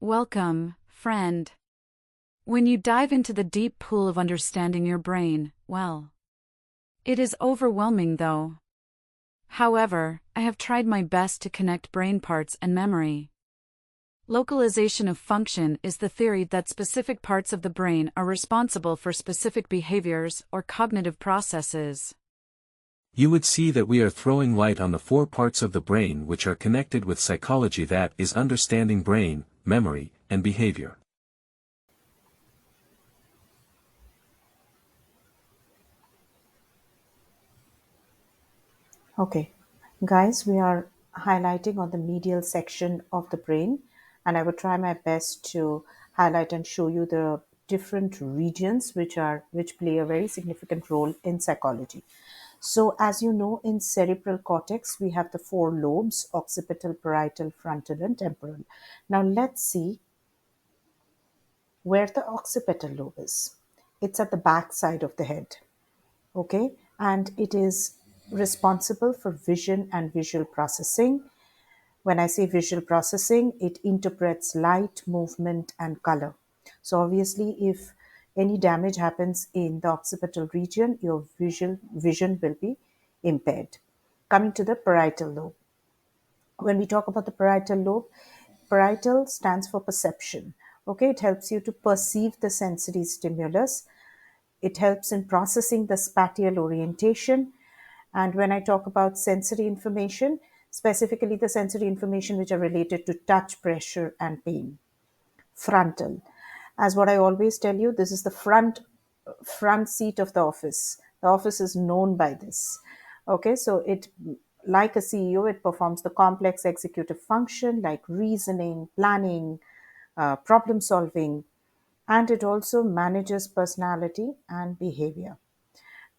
Welcome, friend. When you dive into the deep pool of understanding your brain, well, it is overwhelming though. However, I have tried my best to connect brain parts and memory. Localization of function is the theory that specific parts of the brain are responsible for specific behaviors or cognitive processes. You would see that we are throwing light on the four parts of the brain which are connected with psychology, that is understanding brain, memory, and behavior. Okay, guys, we are highlighting on the medial section of the brain, and I will try my best to highlight and show you the different regions which play a very significant role in psychology. So, as you know, in cerebral cortex, we have the four lobes: occipital, parietal, frontal, and temporal. Now, let's see where the occipital lobe is. It's at the back side of the head, okay, and it is responsible for vision and visual processing. When I say visual processing, it interprets light, movement, and color. So obviously, if any damage happens in the occipital region, your vision will be impaired. Coming to the parietal lobe. When we talk about the parietal lobe, parietal stands for perception. Okay, it helps you to perceive the sensory stimulus. It helps in processing the spatial orientation. And when I talk about sensory information, specifically the sensory information which are related to touch, pressure, and pain. Frontal. As what I always tell you, this is the front seat of the office. The office is known by this. Okay, so it, like a CEO, it performs the complex executive function like reasoning, planning, problem solving, and it also manages personality and behavior.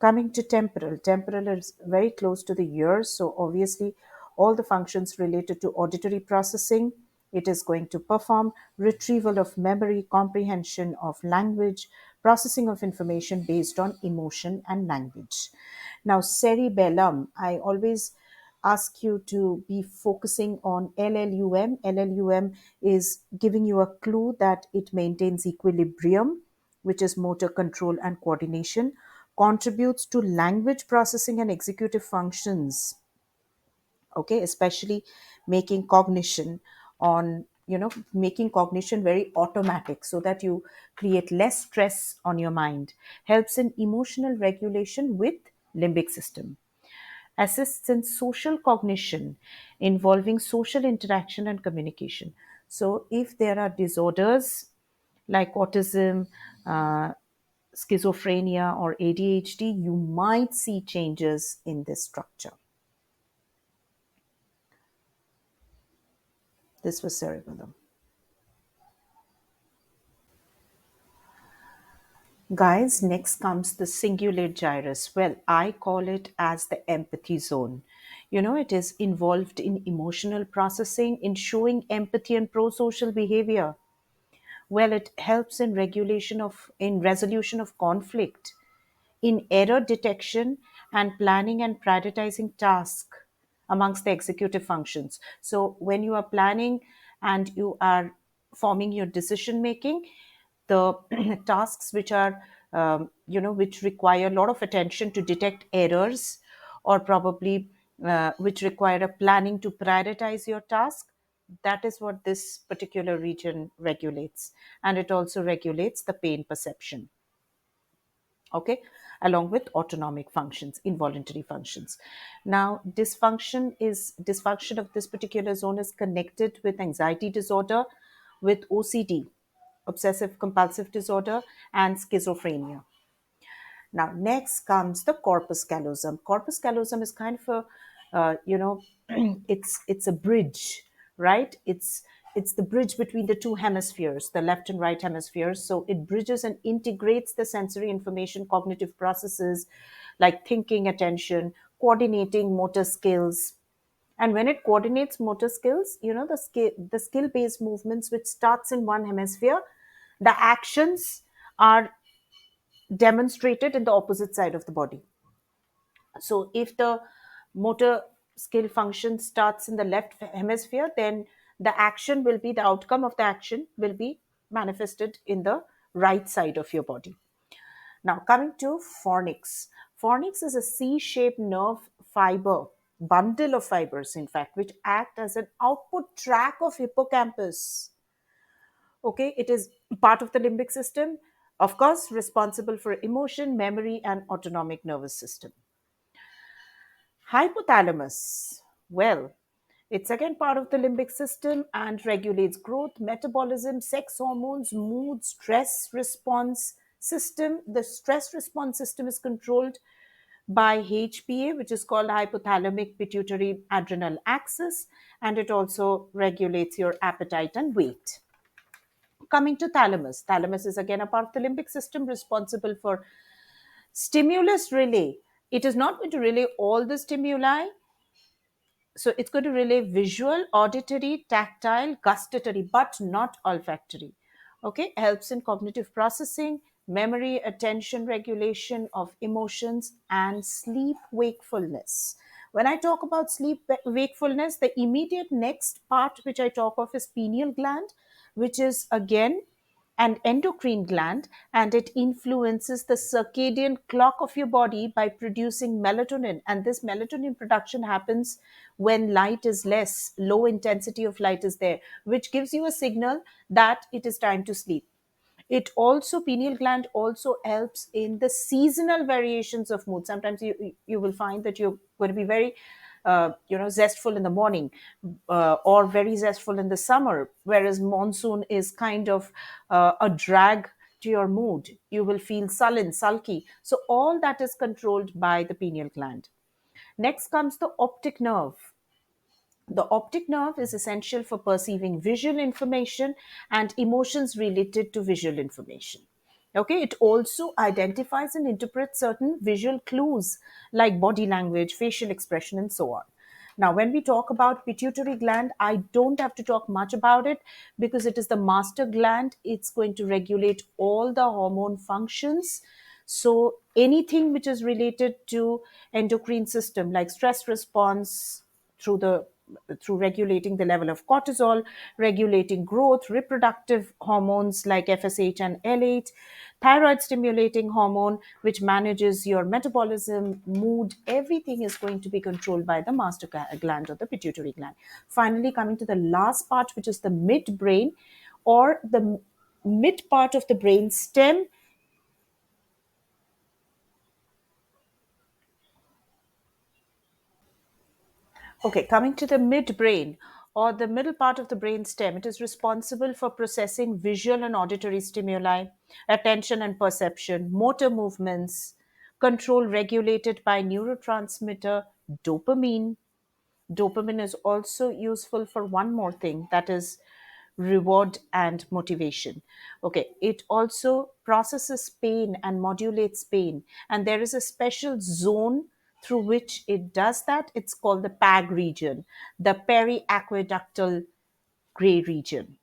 Coming to temporal, temporal is very close to the ears, so obviously all the functions related to auditory processing, it is going to perform retrieval of memory, comprehension of language, processing of information based on emotion and language. Now, cerebellum, I always ask you to be focusing on LLUM. LLUM is giving you a clue that it maintains equilibrium, which is motor control and coordination, contributes to language processing and executive functions, okay, especially making cognition making cognition very automatic so that you create less stress on your mind, helps in emotional regulation with limbic system, assists in social cognition involving social interaction and communication. So if there are disorders like autism, uh, schizophrenia, or ADHD, you might see changes in this structure. This was cerebellum. Guys, next comes the cingulate gyrus. Well, I call it as the empathy zone. You know, it is involved in emotional processing, in showing empathy and pro-social behavior. Well, it helps in resolution of conflict, in error detection and planning and prioritizing tasks amongst the executive functions. So when you are planning and you are forming your decision making, the tasks which are which require a lot of attention to detect errors, or probably which require a planning to prioritize your task, that is what this particular region regulates. And it also regulates the pain perception, okay, along with autonomic functions, involuntary functions. Now, dysfunction of this particular zone is connected with anxiety disorder, with OCD, obsessive compulsive disorder, and schizophrenia. Now, next comes the corpus callosum. Corpus callosum is kind of a, it's a bridge, right? It's the bridge between the two hemispheres, the left and right hemispheres. So it bridges and integrates the sensory information, cognitive processes like thinking, attention, coordinating motor skills. And when it coordinates motor skills, the skill based movements which starts in one hemisphere, the actions are demonstrated in the opposite side of the body. So if the motor skill function starts in the left hemisphere, then the outcome of the action will be manifested in the right side of your body. Now, coming to fornix. Fornix is a C-shaped nerve fiber, bundle of fibers, in fact, which act as an output track of hippocampus. Okay, it is part of the limbic system, of course, responsible for emotion, memory, and autonomic nervous system. Hypothalamus. Well, it's again part of the limbic system and regulates growth, metabolism, sex hormones, mood, stress response system. The stress response system is controlled by HPA, which is called hypothalamic pituitary adrenal axis, and it also regulates your appetite and weight. Coming to thalamus. Thalamus is again a part of the limbic system responsible for stimulus relay. It is not going to relay all the stimuli, so it's going to relay visual, auditory, tactile, gustatory, but not olfactory. Okay, helps in cognitive processing, memory, attention regulation of emotions, and sleep wakefulness. When I talk about sleep wakefulness, the immediate next part which I talk of is pineal gland, which is again an endocrine gland, and it influences the circadian clock of your body by producing melatonin, and this melatonin production happens when light is less, low intensity of light is there, which gives you a signal that it is time to sleep. It also, pineal gland also helps in the seasonal variations of mood. Sometimes you will find that you're going to be very zestful in the morning, or very zestful in the summer, whereas monsoon is kind of a drag to your mood. You will feel sullen, sulky. So all that is controlled by the pineal gland. Next comes the optic nerve. The optic nerve is essential for perceiving visual information and emotions related to visual information. Okay, it also identifies and interprets certain visual clues like body language, facial expression, and so on. Now, when we talk about pituitary gland, I don't have to talk much about it because it is the master gland. It's going to regulate all the hormone functions. So anything which is related to endocrine system like stress response, through the through regulating the level of cortisol, regulating growth, reproductive hormones like FSH and L8, thyroid stimulating hormone, which manages your metabolism, mood, everything is going to be controlled by the master gland or the pituitary gland. Finally, coming to the last part, which is the midbrain or the mid part of the brain stem. Okay, coming to the midbrain or the middle part of the brain stem, it is responsible for processing visual and auditory stimuli, attention and perception, motor movements, control regulated by neurotransmitter dopamine. Dopamine is also useful for one more thing, that is reward and motivation. Okay, it also processes pain and modulates pain, and there is a special zone through which it does that. It's called the PAG region, the periaqueductal gray region.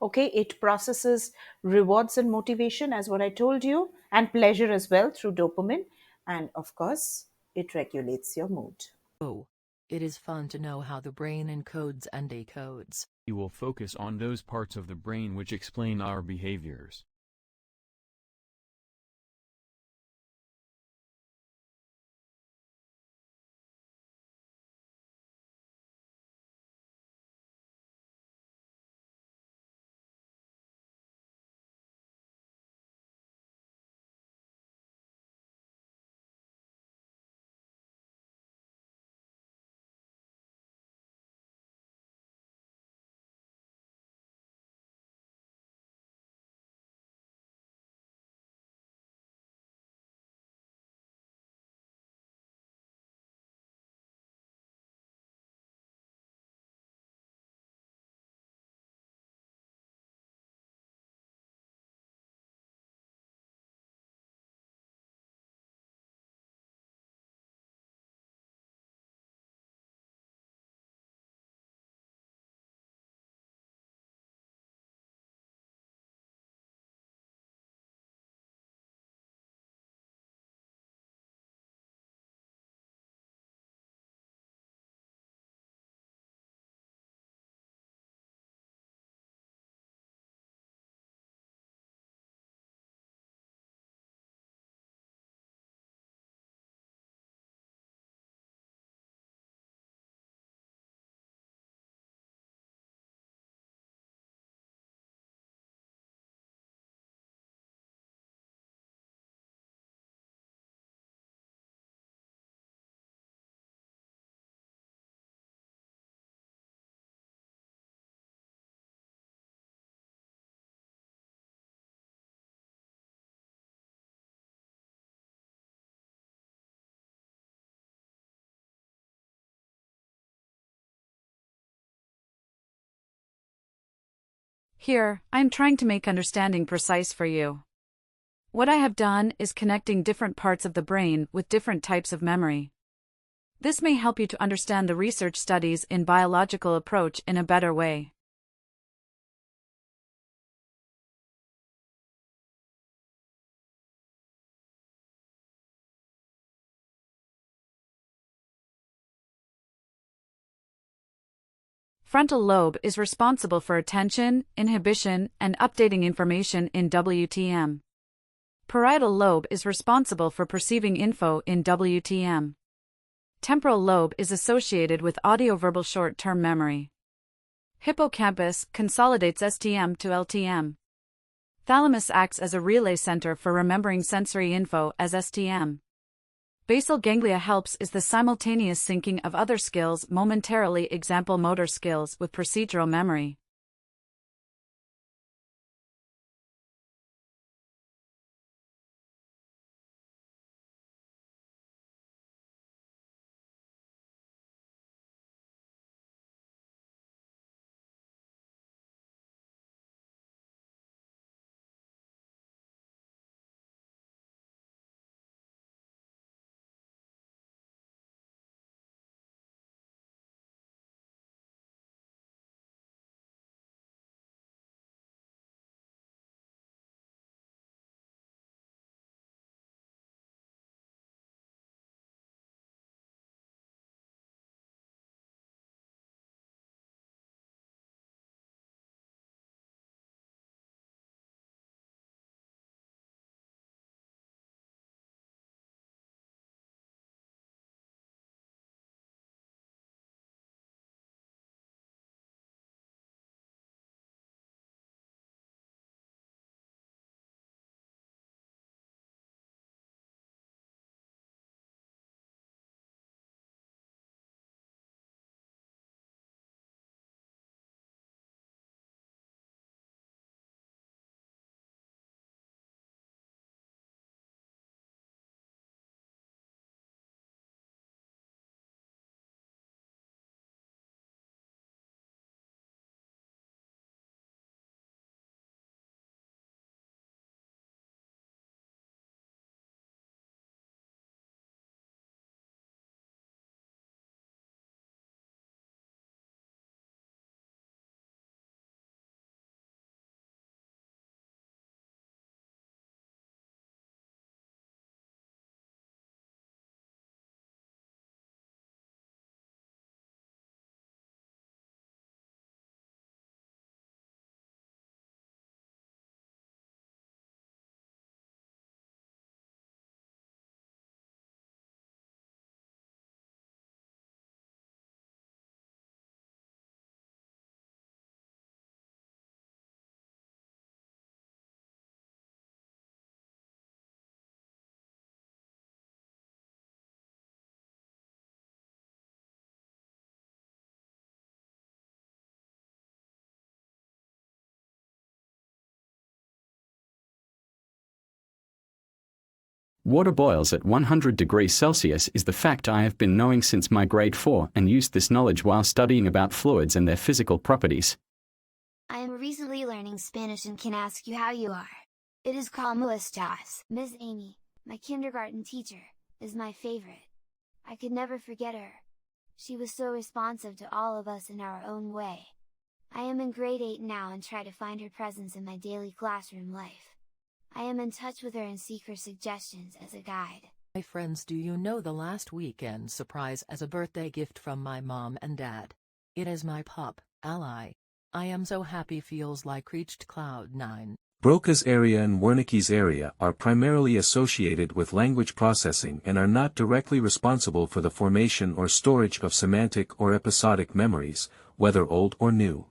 Okay, it processes rewards and motivation, as what I told you, and pleasure as well through dopamine, and of course it regulates your mood. Oh, it is fun to know how the brain encodes and decodes. We will focus on those parts of the brain which explain our behaviors. Here, I am trying to make understanding precise for you. What I have done is connecting different parts of the brain with different types of memory. This may help you to understand the research studies in biological approach in a better way. Frontal lobe is responsible for attention, inhibition, and updating information in WTM. Parietal lobe is responsible for perceiving info in WTM. Temporal lobe is associated with audio-verbal short-term memory. Hippocampus consolidates STM to LTM. Thalamus acts as a relay center for remembering sensory info as STM. Basal ganglia helps is the simultaneous syncing of other skills momentarily, example motor skills, with procedural memory. Water boils at 100 degrees Celsius is the fact I have been knowing since my grade 4 and used this knowledge while studying about fluids and their physical properties. I am recently learning Spanish and can ask you how you are. It is como estás. Miss Amy, my kindergarten teacher, is my favorite. I could never forget her. She was so responsive to all of us in our own way. I am in grade 8 now and try to find her presence in my daily classroom life. I am in touch with her and seek her suggestions as a guide. My friends, do you know the last weekend surprise as a birthday gift from my mom and dad? It is my pup, Ally. I am so happy, feels like reached cloud 9. Broca's area and Wernicke's area are primarily associated with language processing and are not directly responsible for the formation or storage of semantic or episodic memories, whether old or new.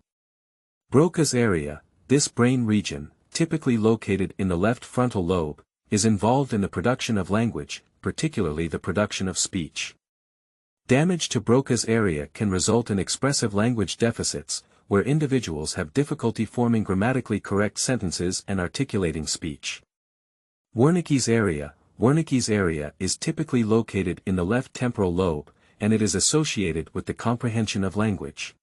Broca's area, this brain region, typically located in the left frontal lobe, is involved in the production of language, particularly the production of speech. Damage to Broca's area can result in expressive language deficits, where individuals have difficulty forming grammatically correct sentences and articulating speech. Wernicke's area is typically located in the left temporal lobe, and it is associated with the comprehension of language.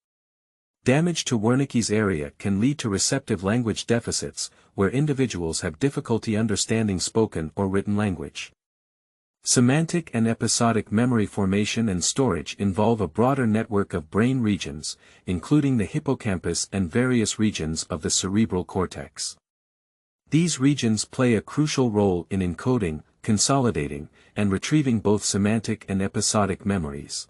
Damage to Wernicke's area can lead to receptive language deficits, where individuals have difficulty understanding spoken or written language. Semantic and episodic memory formation and storage involve a broader network of brain regions, including the hippocampus and various regions of the cerebral cortex. These regions play a crucial role in encoding, consolidating, and retrieving both semantic and episodic memories.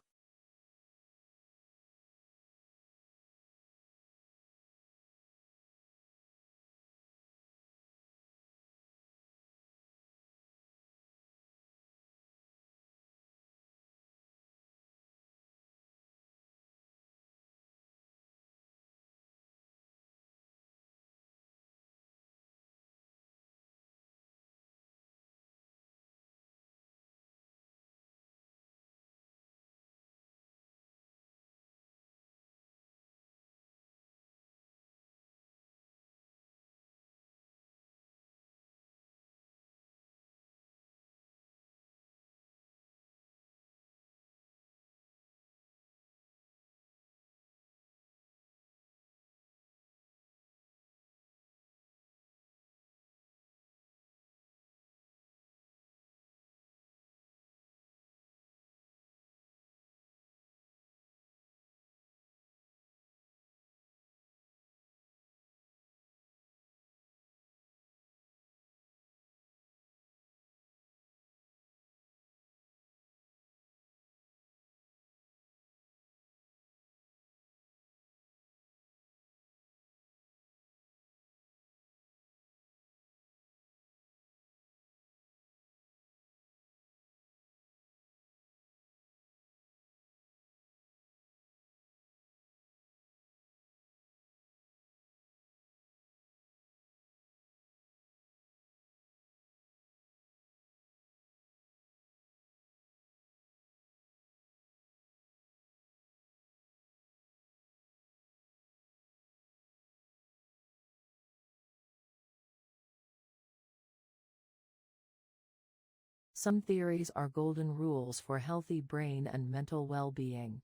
Some theories are golden rules for healthy brain and mental well-being.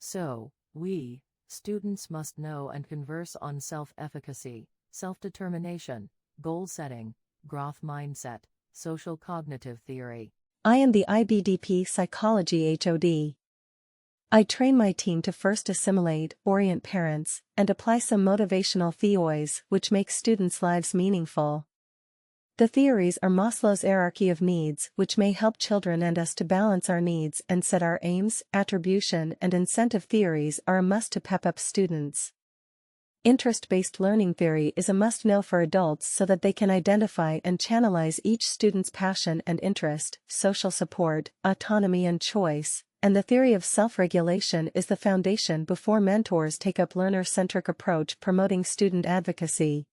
So, we, students must know and converse on self-efficacy, self-determination, goal setting, growth mindset, social cognitive theory. I am the IBDP Psychology HOD. I train my team to first assimilate, orient parents, and apply some motivational theories which make students' lives meaningful. The theories are Maslow's hierarchy of needs, which may help children and us to balance our needs and set our aims. Attribution and incentive theories are a must to pep up students. Interest-based learning theory is a must-know for adults so that they can identify and channelize each student's passion and interest. Social support, autonomy and choice, and the theory of self-regulation is the foundation before mentors take up learner-centric approach promoting student advocacy.